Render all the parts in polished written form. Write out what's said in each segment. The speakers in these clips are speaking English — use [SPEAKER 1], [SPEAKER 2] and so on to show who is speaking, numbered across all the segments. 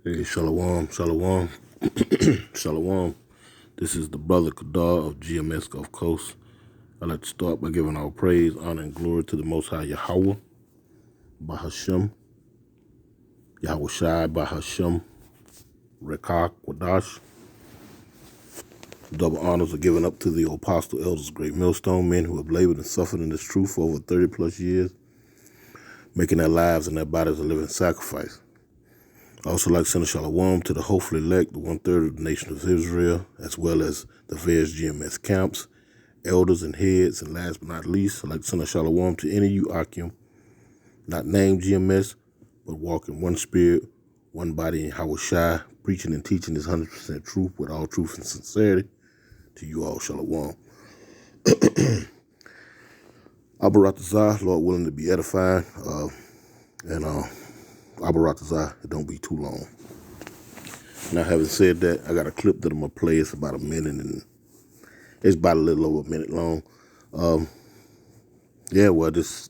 [SPEAKER 1] Hey, Shalom, Shalom, Shalom. This is the brother Kadar of GMS Gulf Coast. I'd like to start by giving our praise, honor, and glory to the Most High Yahweh, Bahashem, Yahweh Shai, Bahashem, Rekah, Quadash. Double honors are given up to the apostle elders, great millstone men who have labored and suffered in this truth for over 30 plus years, making their lives and their bodies a living sacrifice. I also like to send a shalom to the hopefully elect, the 1/3 of the nation of Israel, as well as the various GMS camps, elders and heads, and last but not least, I'd like to send a shalom to any of you Akim, not named GMS, but walk in one spirit, one body in Hawashai, preaching and teaching this 100% truth with all truth and sincerity. To you all, shalom. Abaratazah, Lord willing to be edifying, and Abaratazah, it don't be too long. Now, having said that, I got a clip that I'm going to play. It's about a minute, and it's about a little over a minute long. This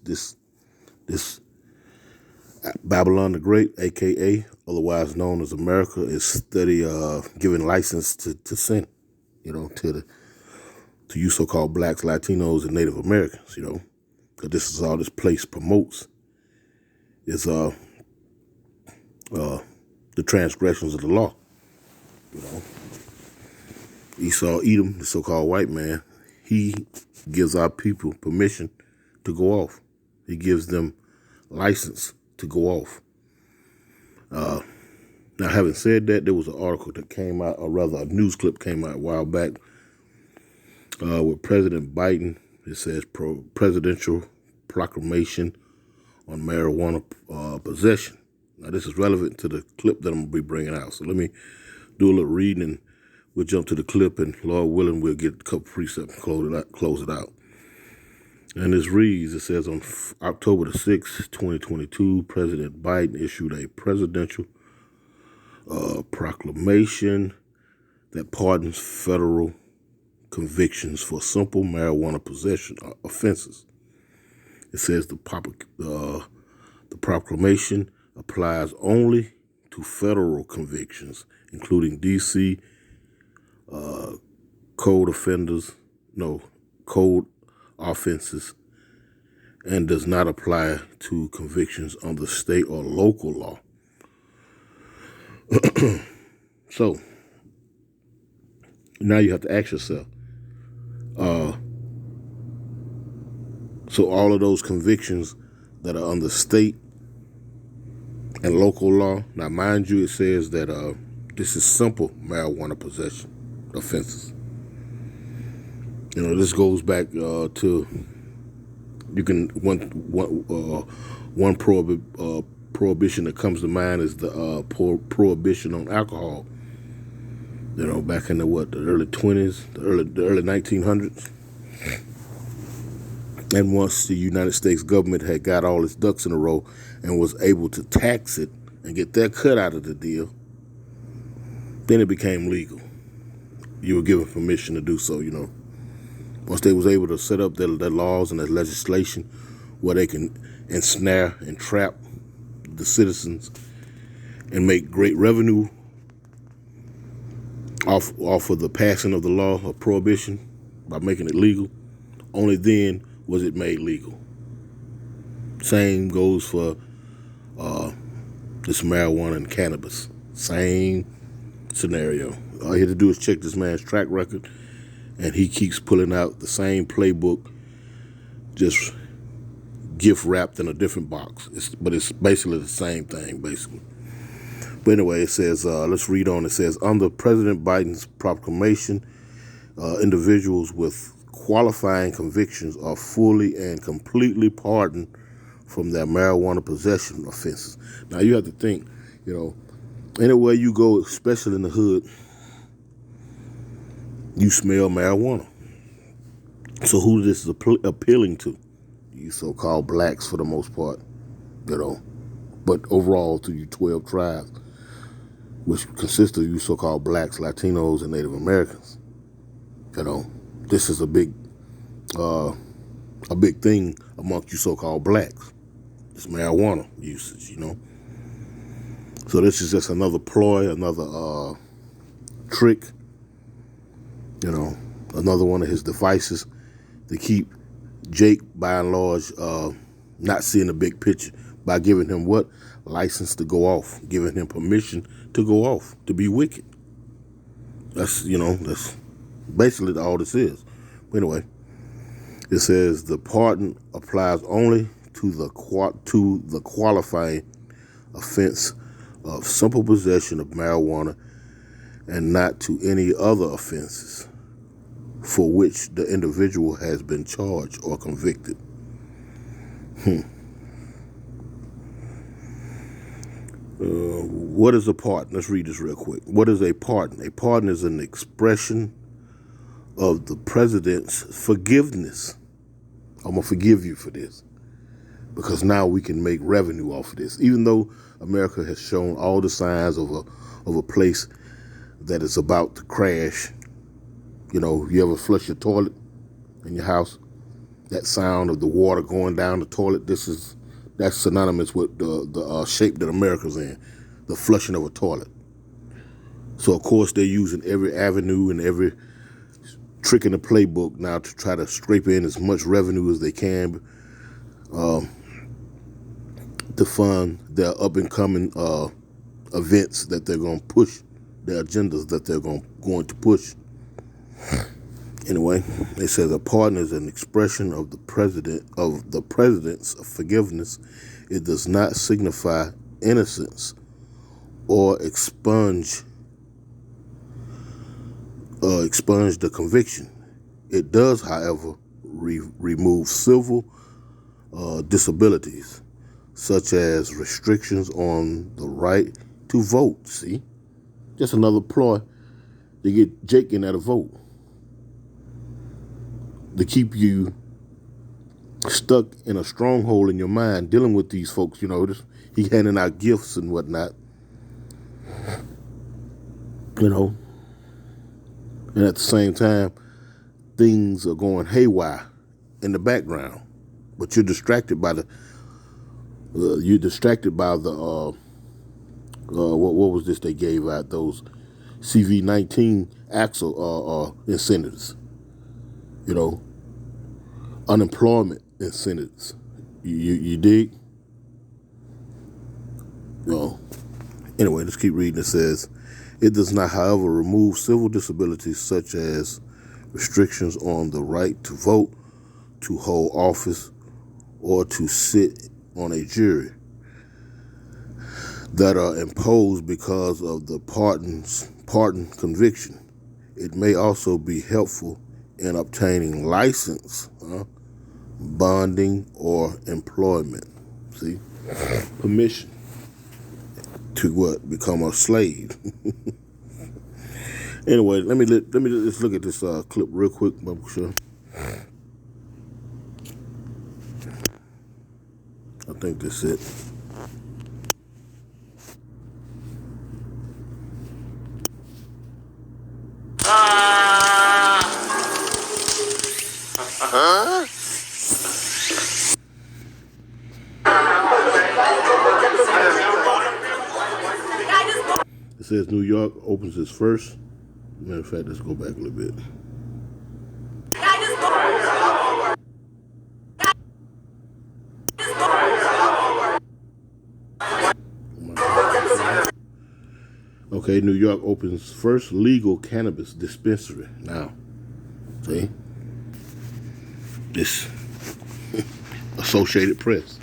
[SPEAKER 1] Babylon the Great, a.k.a., otherwise known as America, is steady giving license to sin, to you so-called blacks, Latinos, and Native Americans, because this is all this place promotes is the transgressions of the law. Esau Edom, the so-called white man, he gives our people permission to go off. He gives them license to go off. Now, having said that, there was an article that came out, or rather a news clip came out a while back with President Biden. It says presidential proclamation on marijuana possession. Now, this is relevant to the clip that I'm going to be bringing out. So let me do a little reading, and we'll jump to the clip, and Lord willing, we'll get a couple precepts and close it out. And this reads, it says, on October the 6th, 2022, President Biden issued a presidential proclamation that pardons federal convictions for simple marijuana possession offenses. It says the proclamation applies only to federal convictions, including D.C. code offenses, and does not apply to convictions under state or local law. So now you have to ask yourself, so all of those convictions that are under state and local law, now mind you, it says that this is simple marijuana possession offenses. This goes back to one prohibition that comes to mind is the prohibition on alcohol. Back in the early 20s, the early 1900s. And once the United States government had got all its ducks in a row and was able to tax it and get their cut out of the deal, then it became legal. You were given permission to do so, Once they was able to set up their laws and their legislation where they can ensnare and trap the citizens and make great revenue off of the passing of the law of prohibition by making it legal, only then was it made legal. Same goes for this marijuana and cannabis. Same scenario. All you have to do is check this man's track record, and he keeps pulling out the same playbook, just gift wrapped in a different box. But it's basically the same thing, basically. But anyway, it says, let's read on. It says, under President Biden's proclamation, individuals with qualifying convictions are fully and completely pardoned from their marijuana possession offenses. Now, you have to think, anywhere you go, especially in the hood, you smell marijuana. So who this is appealing to? You so-called blacks for the most part, but overall to you 12 tribes, which consist of you so-called blacks, Latinos, and Native Americans. This is a big thing amongst you so-called blacks. It's marijuana usage, So this is just another ploy, another trick, another one of his devices to keep Jake, by and large, not seeing the big picture by giving him what? License to go off, giving him permission to go off, to be wicked. That's basically all this is. But anyway, it says the pardon applies only to the qualifying offense of simple possession of marijuana and not to any other offenses for which the individual has been charged or convicted. What is a pardon? Let's read this real quick. What is a pardon? A pardon is an expression of the president's forgiveness. I'm going to forgive you for this because now we can make revenue off of this. Even though America has shown all the signs of a place that is about to crash. You ever flush your toilet in your house? That sound of the water going down the toilet, that's synonymous with the shape that America's in, the flushing of a toilet. So, of course, they're using every avenue and every trick in the playbook now to try to scrape in as much revenue as they can to fund their up-and-coming events that they're going to push, their agendas that they're going to push. Anyway, it says a pardon is an expression of the president's forgiveness. It does not signify innocence or expunge the conviction. It does, however, remove civil disabilities, such as restrictions on the right to vote. See, just another ploy to get Jake in there to vote, to keep you stuck in a stronghold in your mind dealing with these folks. He handing out gifts and whatnot, and at the same time, things are going haywire in the background, but you're distracted by the what was this they gave out, those CV-19 axle incentives, unemployment incentives. You dig? Anyway, let's keep reading. It says, it does not, however, remove civil disabilities such as restrictions on the right to vote, to hold office, or to sit on a jury that are imposed because of the pardon conviction. It may also be helpful in obtaining license, bonding, or employment. See, permission to what? Become a slave. Anyway, let me let's look at this clip real quick, sure. I think that's it. Huh? It says New York opens its first. Matter of fact, let's go back a little bit. Okay, New York opens first legal cannabis dispensary. Now, see? This Associated Press.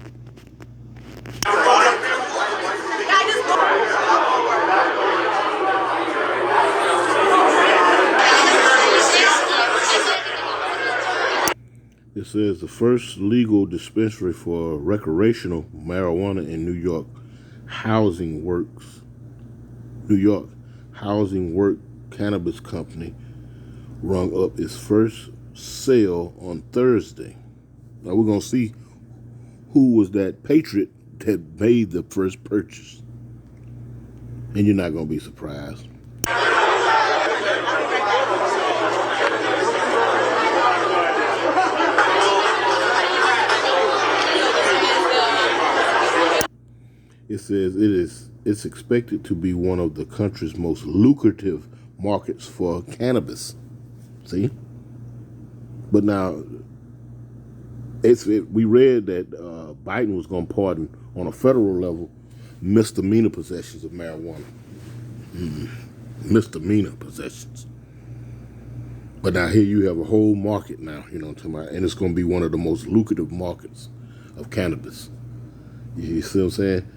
[SPEAKER 1] It says the first legal dispensary for recreational marijuana in New York. New York Housing Work Cannabis Company rung up its first sale on Thursday. Now we're going to see who was that patriot that made the first purchase. And you're not going to be surprised. It says it's expected to be one of the country's most lucrative markets for cannabis. See? But now, we read that Biden was going to pardon on a federal level misdemeanor possessions of marijuana. Misdemeanor possessions. But now here you have a whole market now, you know what I'm talking about? And it's going to be one of the most lucrative markets of cannabis. You see what I'm saying?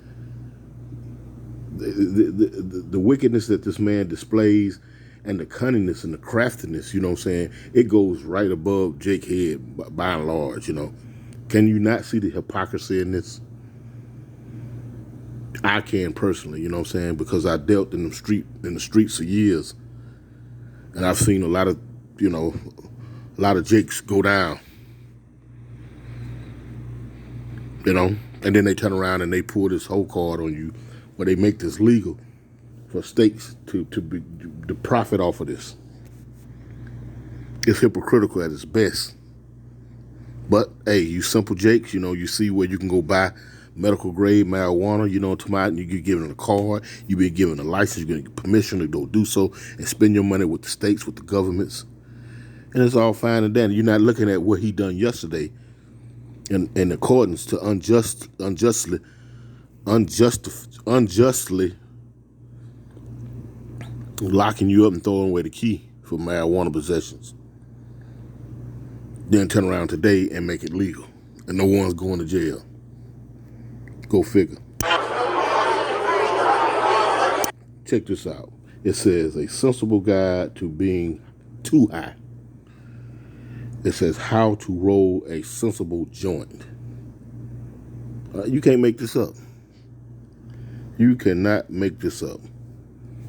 [SPEAKER 1] The wickedness that this man displays and the cunningness and the craftiness, you know what I'm saying, it goes right above Jake head by and large, you know. Can you not see the hypocrisy in this? I can personally, you know what I'm saying, because I dealt in the streets for years, and I've seen a lot of Jakes go down, you know, and then they turn around and they pull this whole card on you, where they make this legal for states to profit off of this. It's hypocritical at its best. But hey, you simple Jakes, you know, you see where you can go buy medical grade marijuana, you know what I'm talking about, and you get given a card, you be given a license, you get permission to go do so and spend your money with the states, with the governments. And it's all fine and dandy. You're not looking at what he done yesterday in accordance to unjustly locking you up and throwing away the key for marijuana possessions. Then turn around today and make it legal. And no one's going to jail. Go figure. Check this out. It says, a sensible guide to being too high. It says, how to roll a sensible joint. You can't make this up. You cannot make this up.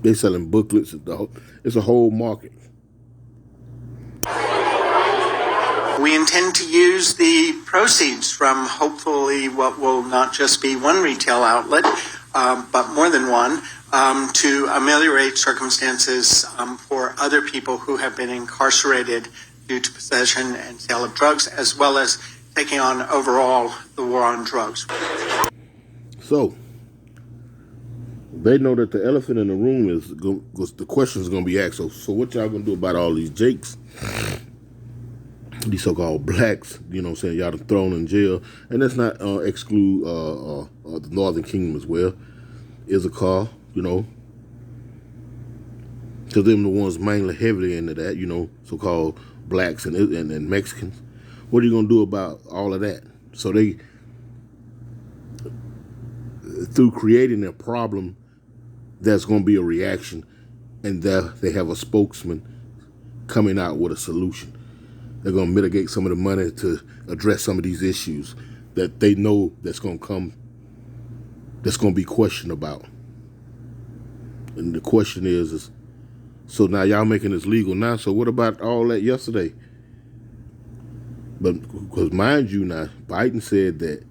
[SPEAKER 1] They're selling booklets. It's a whole market.
[SPEAKER 2] We intend to use the proceeds from hopefully what will not just be one retail outlet, but more than one, to ameliorate circumstances for other people who have been incarcerated due to possession and sale of drugs, as well as taking on overall the war on drugs.
[SPEAKER 1] So, they know that the elephant in the room is the question is going to be asked. So what y'all going to do about all these Jakes? These so-called blacks, you know what I'm saying, y'all done thrown in jail. And let's not exclude the Northern Kingdom as well. Issachar, you know, because them the ones mainly heavily into that, you know, so-called blacks and Mexicans. What are you going to do about all of that? So they, through creating a problem, there's going to be a reaction, and they have a spokesman coming out with a solution. They're going to mitigate some of the money to address some of these issues that they know that's going to be questioned about. And the question is so now y'all making this legal now, so what about all that yesterday? But because mind you now, Biden said that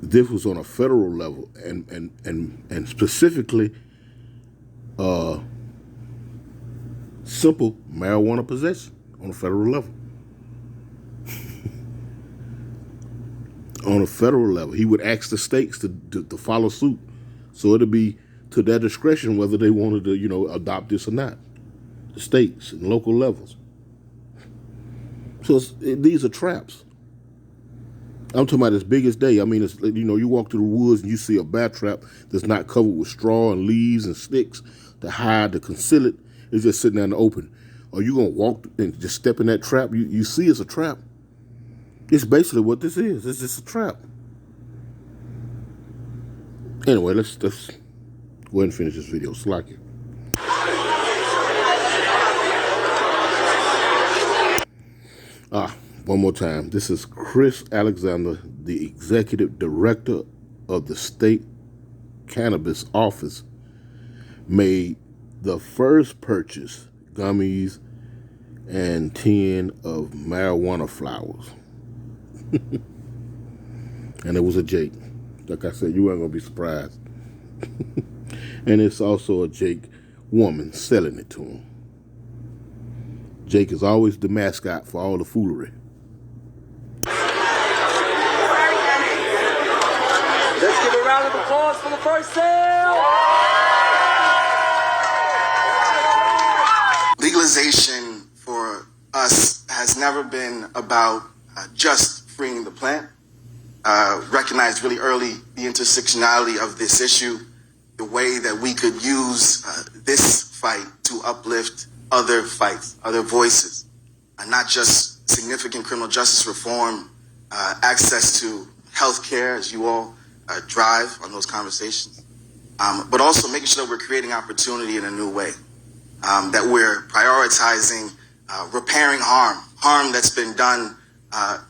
[SPEAKER 1] this was on a federal level and specifically simple marijuana possession on a federal level. On a federal level, he would ask the states to follow suit, so it'll be to their discretion whether they wanted to, you know, adopt this or not. The states and local levels. So these are traps. I'm talking about as big as day. I mean, it's, you know, you walk through the woods and you see a bear trap that's not covered with straw and leaves and sticks to hide, to conceal it. It's just sitting there in the open. Are you going to walk and just step in that trap? You see it's a trap. It's basically what this is. It's just a trap. Anyway, let's go ahead and finish this video. Slack it. One more time. This is Chris Alexander, the executive director of the state cannabis office, made the first purchase, gummies and 10 of marijuana flowers. And it was a Jake. Like I said, you weren't going to be surprised. And it's also a Jake woman selling it to him. Jake is always the mascot for all the foolery.
[SPEAKER 3] Let's give it Pause for the first sale.
[SPEAKER 2] Legalization for us has never been about just freeing the plant. Recognized really early the intersectionality of this issue, the way that we could use this fight to uplift other fights, other voices, not just significant criminal justice reform, access to health care, as you all drive on those conversations, but also making sure that we're creating opportunity in a new way, that we're prioritizing repairing harm that's been done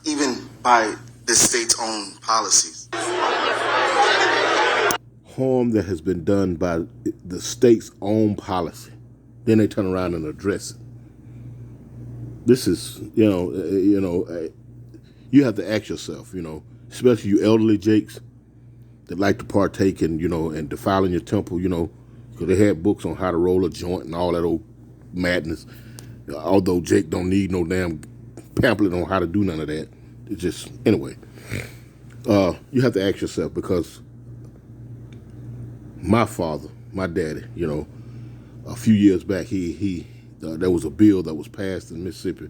[SPEAKER 2] even by the state's own policies.
[SPEAKER 1] Harm that has been done by the state's own policy. Then they turn around and address it. This is, you have to ask yourself, especially you elderly jakes that like to partake in, and defiling your temple, because they had books on how to roll a joint and all that old madness. Although Jake don't need no damn pamphlet on how to do none of that. It's just, anyway. You have to ask yourself, because my father, my daddy, a few years back, there was a bill that was passed in Mississippi,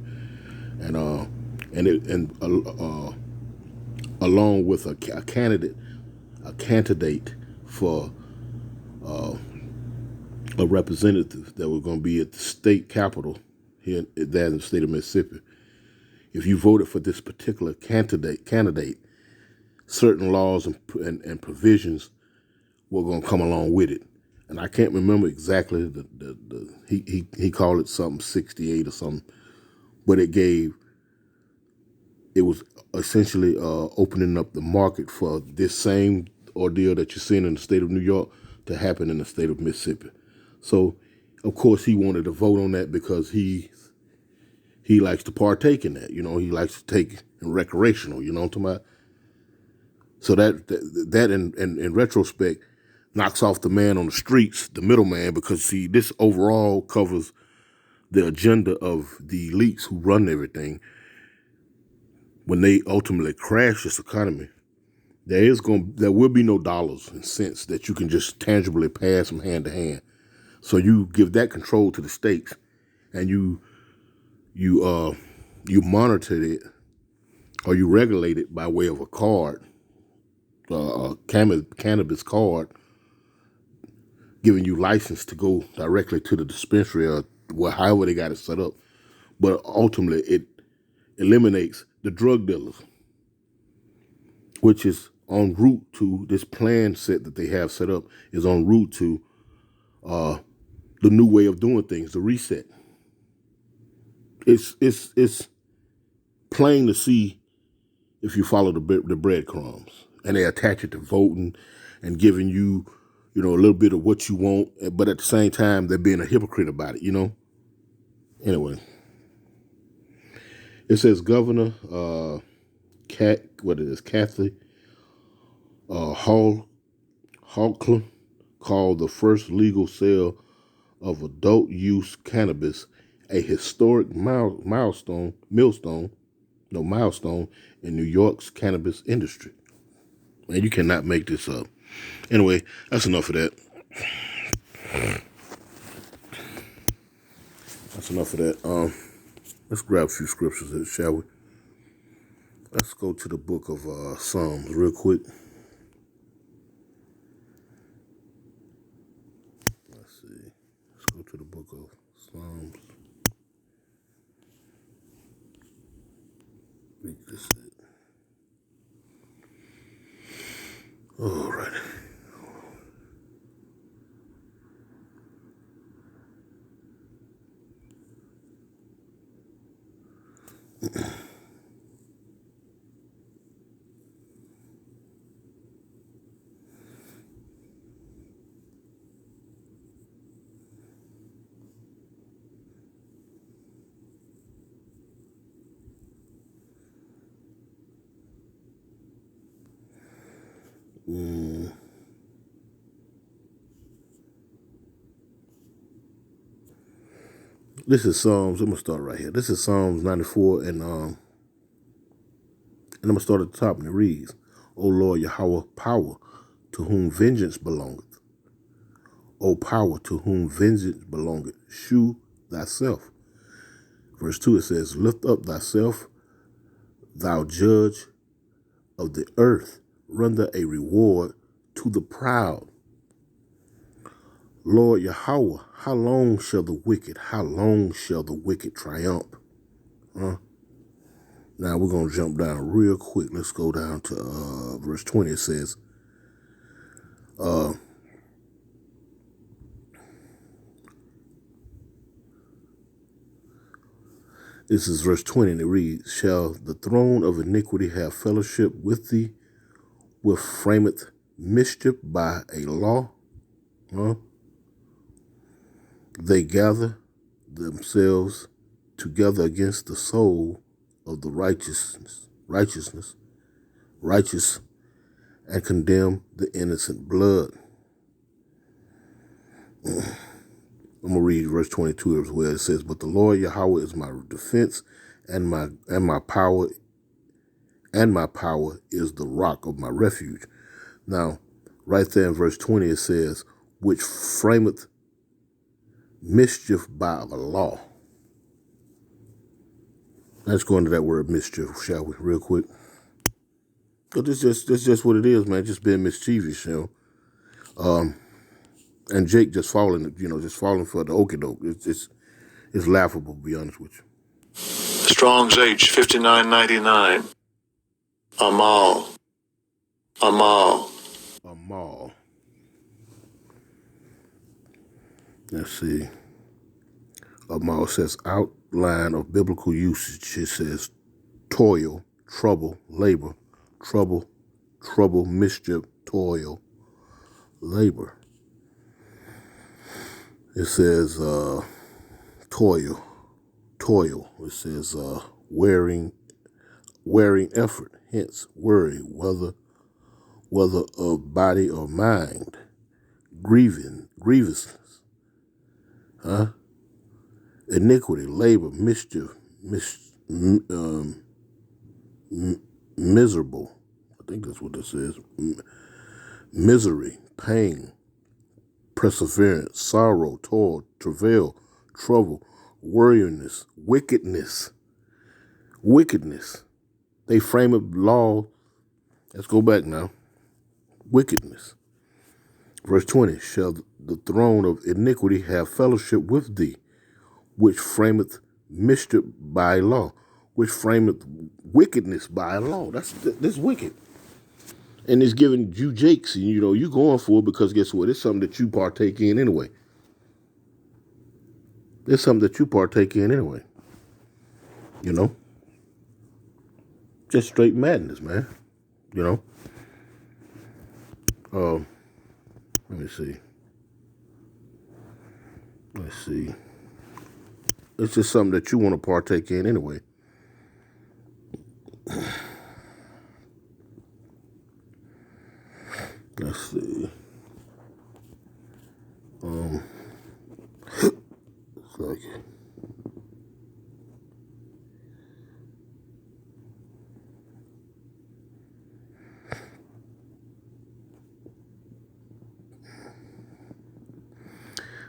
[SPEAKER 1] and along with a candidate for a representative that was going to be at the state capitol here there in the state of Mississippi. If you voted for this particular candidate, certain laws and provisions were going to come along with it. And I can't remember exactly he called it something 68 or something, but it was essentially opening up the market for this same ordeal that you're seeing in the state of New York to happen in the state of Mississippi. So, of course, he wanted to vote on that because he likes to partake in that. He likes to take in recreational. You know what I'm talking about? So that in retrospect knocks off the man on the streets, the middleman, because see, this overall covers the agenda of the elites who run everything. When they ultimately crash this economy, there will be no dollars and cents that you can just tangibly pass from hand to hand. So you give that control to the states, and you monitor it, or you regulate it by way of a card, a cannabis card, giving you license to go directly to the dispensary or however they got it set up. But ultimately, it eliminates the drug dealers, which is en route to this plan set that they have set up, is en route to the new way of doing things, the reset. It's plain to see if you follow the breadcrumbs, and they attach it to voting and giving you, a little bit of what you want, but at the same time they're being a hypocrite about it. Anyway, it says Governor Kathy Hochul called the first legal sale of adult use cannabis a historic milestone in New York's cannabis industry. Man, you cannot make this up. Anyway, that's enough of that. Let's grab a few scriptures here, shall we? Let's go to the book of Psalms real quick. Let's see. Let's go to the book of Psalms. Read this. All right. This is Psalms. I'm gonna start right here. This is Psalms 94, and I'm gonna start at the top, and it reads, "O Lord, Yahweh, power, to whom vengeance belongeth. O power, to whom vengeance belongeth, shew thyself. Verse 2, it says, lift up thyself, thou judge of the earth, render a reward to the proud. Lord Yahweh, how long shall the wicked triumph? Now we're going to jump down real quick. Let's go down to verse 20. It says, this is verse 20, and it reads, shall the throne of iniquity have fellowship with thee, which frameth mischief by a law? They gather themselves together against the soul of the righteous, and condemn the innocent blood. I'm going to read verse 22 as well. It says, but the Lord Yahweh is my defense, and my power is the rock of my refuge. Now, right there in verse 20, it says, which frameth mischief by the law. Let's go into that word mischief, shall we, real quick? Because this just what it is, man. Just being mischievous, you know. And Jake just falling for the okie doke. It's laughable, to be honest with you.
[SPEAKER 3] Strong's H 5999. Amal.
[SPEAKER 1] Let's see. Amal says outline of biblical usage. It says toil, trouble, labor, trouble, mischief, toil, labor. It says toil. It says wearing effort, hence worry, whether of body or mind, grievousness, iniquity, labor, mischief, miserable. I think that's what this is. Misery, pain, perseverance, sorrow, toil, travail, trouble, worryingness, wickedness. They frame up law. Let's go back now. Wickedness. Verse 20, shall the throne of iniquity have fellowship with thee, which frameth mischief by law, which frameth wickedness by law. That's wicked. And it's giving you jakes, and you going for it because guess what? It's something that you partake in anyway. Just straight madness, man. Let me see. Let's see. It's just something that you want to partake in anyway. Let's see. It's like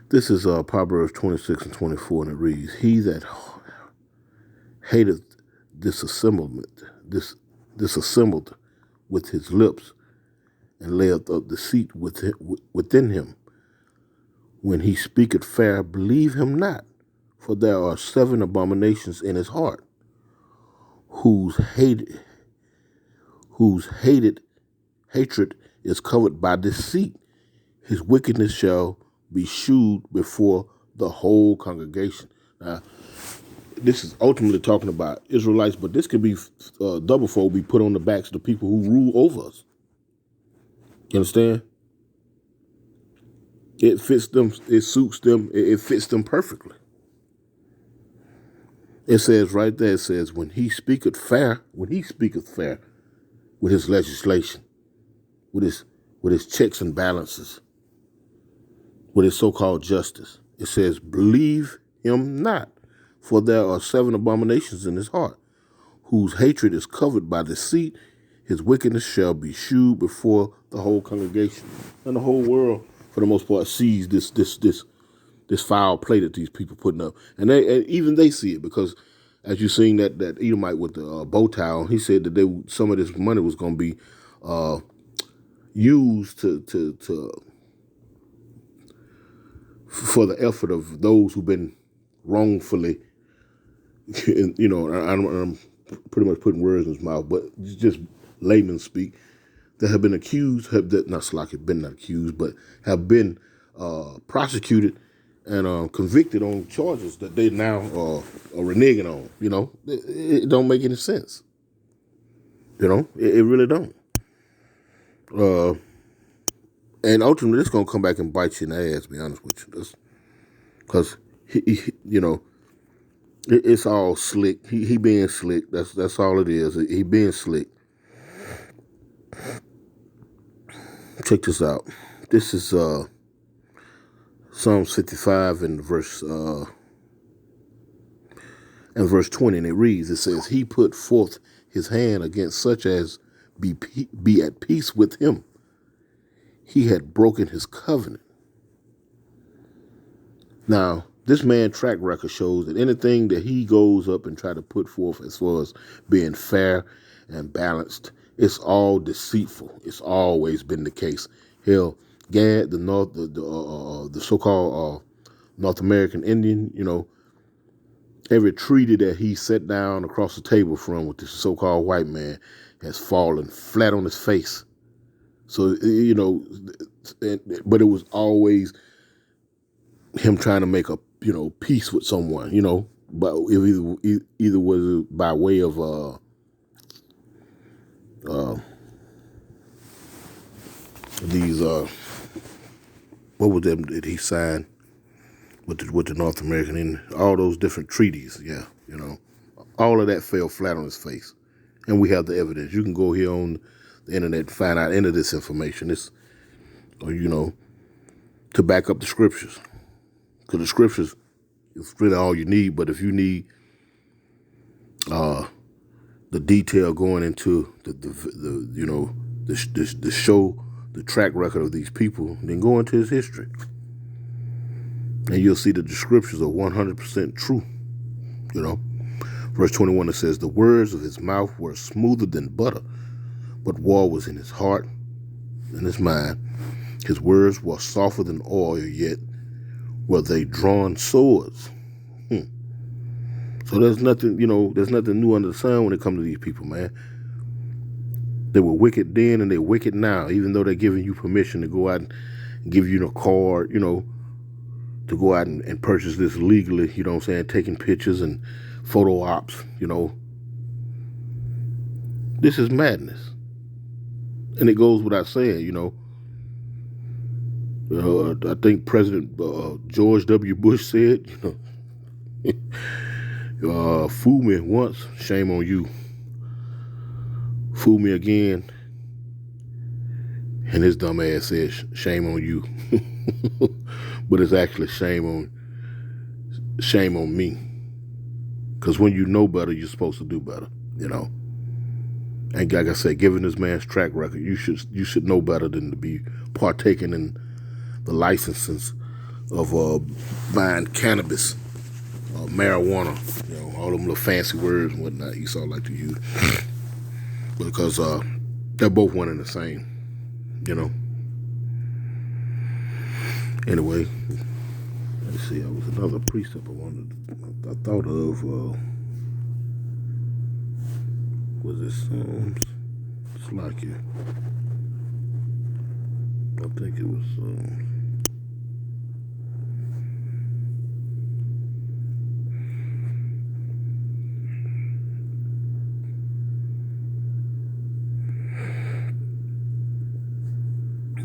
[SPEAKER 1] this is Proverbs 26 and 24, and it reads, he that hateth disassembled with his lips, and layeth up deceit within him. When he speaketh fair, believe him not, for there are 7 abominations in his heart, whose hatred is covered by deceit. His wickedness shall be shewed before the whole congregation. Now, this is ultimately talking about Israelites, but this could be doublefold, be put on the backs of the people who rule over us. You understand? It fits them. It suits them. It fits them perfectly. It says right there, it says, when he speaketh fair with his legislation, with his checks and balances, with his so-called justice, it says, believe him not, for there are 7 abominations in his heart, whose hatred is covered by deceit. his wickedness shall be shewed before the whole congregation, and the whole world, for the most part, sees this foul play that these people putting up, and even they see it, because as you seen that Edomite with the bow tie on, he said that some of this money was going to be used for the effort of those who've been wrongfully, I'm pretty much putting words in his mouth, but just layman speak, that have been accused, not accused, but have been prosecuted and convicted on charges that they now are reneging on. It don't make any sense. It really don't. And ultimately, it's gonna come back and bite you in the ass. To be honest with you, because it's all slick. He being slick. That's all it is. He being slick. Check this out. This is Psalms 55 and verse 20, and it reads. It says, "He put forth his hand against such as be at peace with him. He had broken his covenant." Now, this man's track record shows that anything that he goes up and try to put forth as far as being fair and balanced, it's all deceitful. It's always been the case. Hell, Gad, the so-called North American Indian, every treaty that he sat down across the table from with this so-called white man has fallen flat on his face. So, but it was always him trying to make a, peace with someone, but it either was by way of, these, what was them that he signed with the North American Indian, all those different treaties. Yeah. All of that fell flat on his face. And we have the evidence. You can go here on the internet and find out any of this information. To back up the scriptures. Because the scriptures is really all you need. But if you need the detail going into the show, the track record of these people, then go into his history. And you'll see that the scriptures are 100% true. Verse 21, it says, "The words of his mouth were smoother than butter, but war was in his heart and his mind. His words were softer than oil, yet were they drawn swords." So there's nothing new under the sun when it comes to these people, man. They were wicked then and they're wicked now, even though they're giving you permission to go out and give you a card, to go out and purchase this legally, taking pictures and photo ops, This is madness. And it goes without saying, I think President George W. Bush said, fool me once, shame on you. Fool me again, and his dumb ass said, shame on you. But it's actually shame on me. Because when you know better, you're supposed to do better, And like I said, given this man's track record, you should know better than to be partaking in the licenses of buying cannabis, marijuana, all them little fancy words and whatnot Esau like to use. Because they're both one and the same, Anyway, let's see. There was another precept I thought of. Was it Psalms? It's like it. I think it was.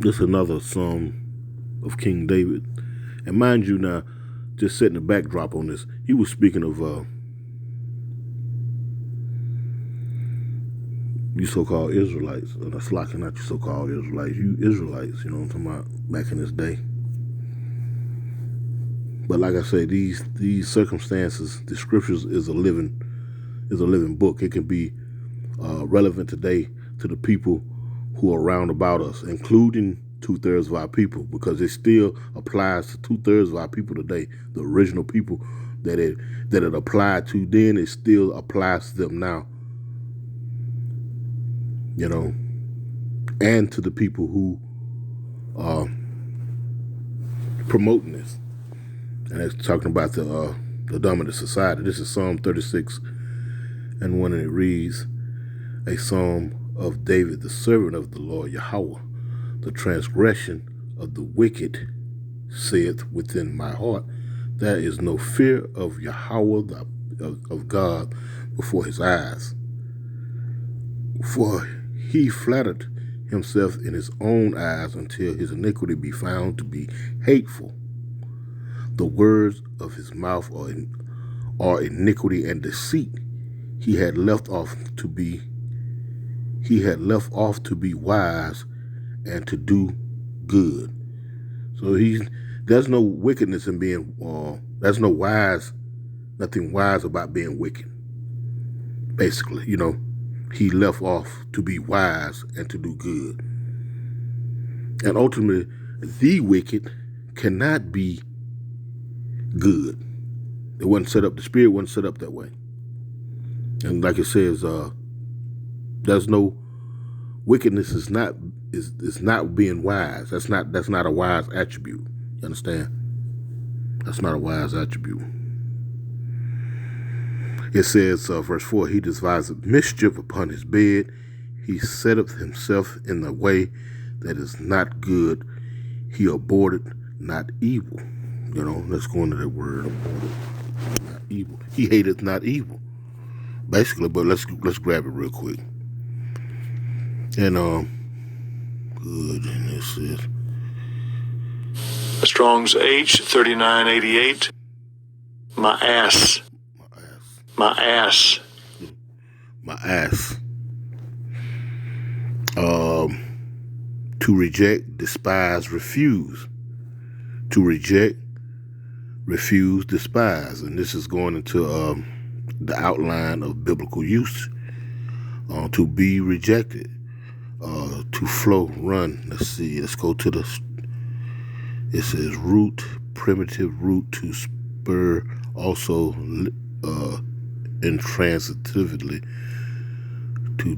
[SPEAKER 1] This is another Psalm of King David. And mind you now, just setting the backdrop on this, he was speaking of you so-called Israelites. That's like not you so-called Israelites. You Israelites, what I'm talking about, back in this day. But like I say, these circumstances, the scriptures is a living book. It can be relevant today to the people who are round about us, including 2/3 of our people, because it still applies to 2/3 of our people today. The original people that it applied to then, it still applies to them now. You know, and to the people who are promoting this. And it's talking about the dominant society. This is Psalm 36 and 1, and it reads, a psalm of David, the servant of the Lord Yahweh. The transgression of the wicked saith within my heart, there is no fear of Yahweh, of God, before his eyes. For he flattered himself in his own eyes until his iniquity be found to be hateful. The words of his mouth are iniquity and deceit. He had left off to be wise and to do good. So there's no wickedness in being, there's nothing wise about being wicked. Basically, he left off to be wise and to do good. And ultimately, the wicked cannot be good. It wasn't set up, the spirit wasn't set up that way. And like it says, there's no wickedness is not being wise. That's not a wise attribute. You understand? That's not a wise attribute. It says, verse 4, he devised mischief upon his bed. He setteth himself in the way that is not good. He abhorred not evil. Let's go into that word, abhorred not evil. He hateth not evil. Basically, but let's grab it real quick. And good, and this is
[SPEAKER 3] Strong's H 3988. My ass. My ass.
[SPEAKER 1] My ass. To reject, despise, refuse. To reject, refuse, despise. And this is going into the outline of biblical use. To be rejected. To flow, run. Let's see. Let's go to it says root, primitive root, to spur, also intransitively, to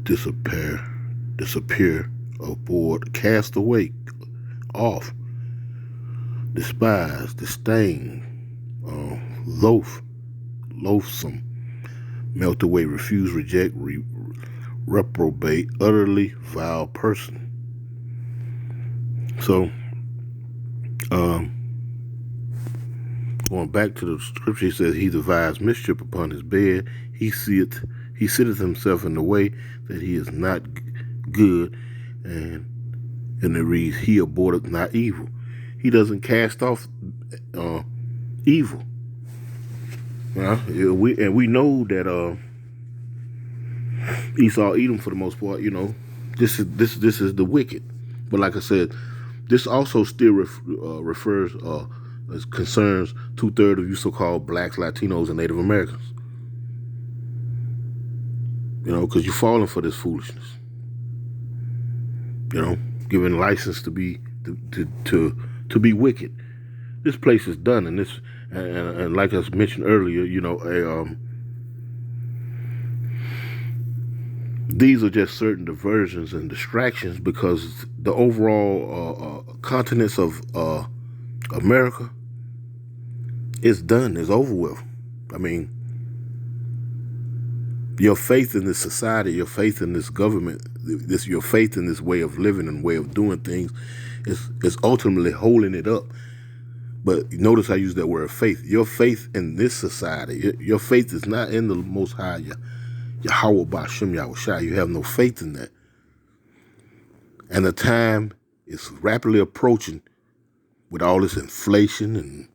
[SPEAKER 1] disappear, aboard, cast away, off, despise, disdain, loathsome, melt away, refuse, reject, reprobate, utterly vile person. So, going back to the scripture, he says, he devised mischief upon his bed. He sitteth himself in the way that he is not good. And it reads, he abhorreth not evil. He doesn't cast off evil. We know that Esau, Edom, for the most part, this is the wicked. But like I said, this also still refers concerns 2/3 of you so-called blacks, Latinos, and Native Americans. Because you're falling for this foolishness. Giving license to be wicked. This place is done, and like I mentioned earlier, these are just certain diversions and distractions, because the overall continents of America is done, is over with. I mean, your faith in this society, your faith in this government, your faith in this way of living and way of doing things is ultimately holding it up. But notice I use that word faith. Your faith in this society, your faith is not in the Most High, Yahweh Ba'Shem Yahushua. You have no faith in that. And the time is rapidly approaching with all this inflation and,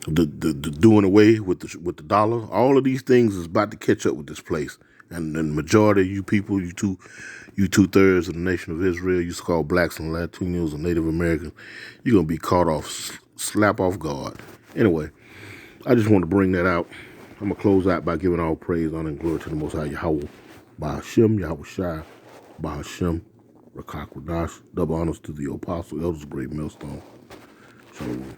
[SPEAKER 1] the doing away with the dollar. All of these things is about to catch up with this place. And the majority of you people, you 2/3 of the nation of Israel, you called blacks and Latinos and Native Americans, you're going to be caught off, slap off guard. Anyway, I just want to bring that out. I'm going to close out by giving all praise, honor, and glory to the Most High Yahweh, Bahashem, Yahweh Shai, Bahashem, Rakak Radash. Double honors to the apostle, elders, great millstone. Shalom.